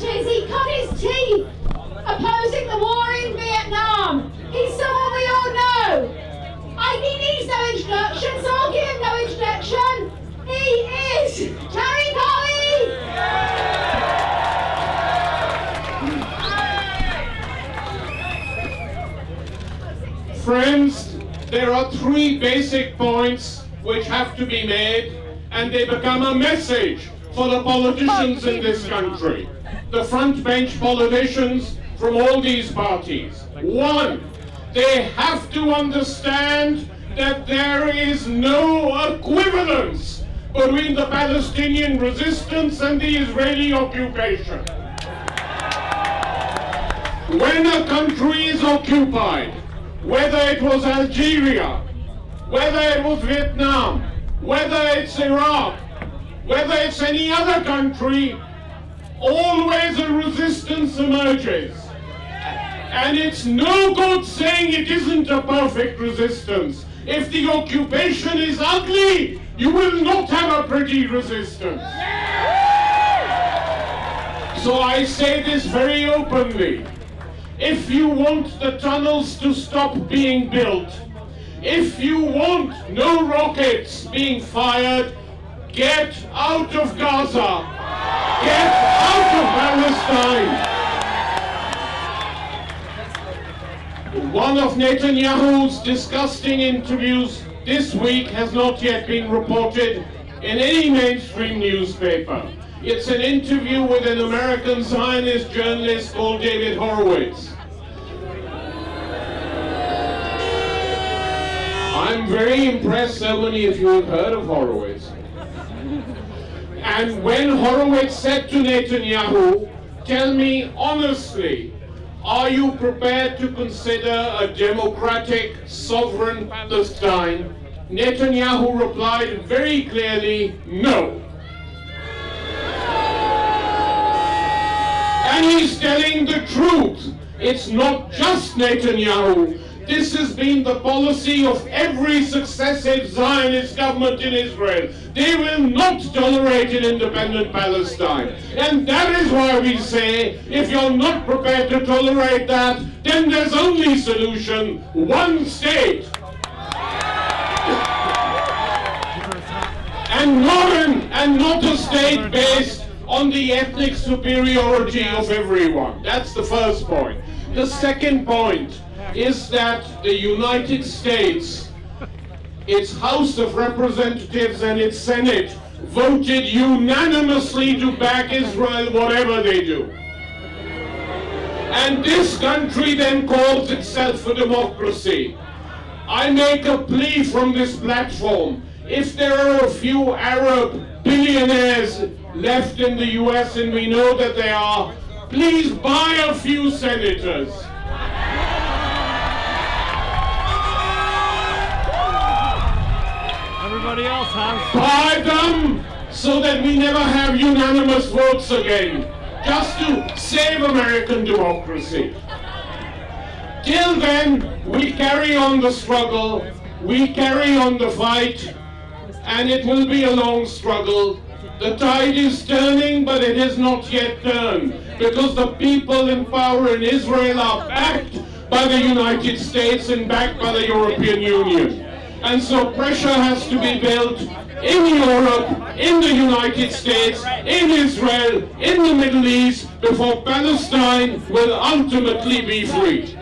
inches. He cut his teeth opposing the war in Vietnam. He's someone we all know. He needs no introduction, so I'll give him no introduction. He is Terry Colley! Friends, there are three basic points which have to be made, and they become a message for the politicians in this country. The front bench politicians from all these parties. One, they have to understand that there is no equivalence between the Palestinian resistance and the Israeli occupation. When a country is occupied, whether it was Algeria, whether it was Vietnam, whether it's Iraq, whether it's any other country, always a resistance emerges. And it's no good saying it isn't a perfect resistance. If the occupation is ugly, you will not have a pretty resistance. So I say this very openly. If you want the tunnels to stop being built, if you want no rockets being fired, get out of Gaza. Get out of Palestine. One of Netanyahu's disgusting interviews this week has not yet been reported in any mainstream newspaper. It's an interview with an American Zionist journalist called David Horowitz. I'm very impressed so many of you have heard of Horowitz. And when Horowitz said to Netanyahu, tell me honestly, are you prepared to consider a democratic, sovereign Palestine? Netanyahu replied very clearly, no. And he's telling the truth. It's not just Netanyahu. This has been the policy of every successive Zionist government in Israel. They will not tolerate an independent Palestine. And that is why we say, if you're not prepared to tolerate that, then there's only solution, one state. And not a state based on the ethnic superiority of everyone. That's the first point. The second point is that the United States, its House of Representatives and its Senate, voted unanimously to back Israel whatever they do. And this country then calls itself a democracy. I make a plea from this platform. If there are a few Arab billionaires left in the US, and we know that they are, please buy a few senators. Everybody else has. Buy them so that we never have unanimous votes again, just to save American democracy. Till then, we carry on the struggle, we carry on the fight, and it will be a long struggle. The tide is turning, but it is not yet turned, because the people in power in Israel are backed by the United States and backed by the European Union. And so pressure has to be built in Europe, in the United States, in Israel, in the Middle East, before Palestine will ultimately be free.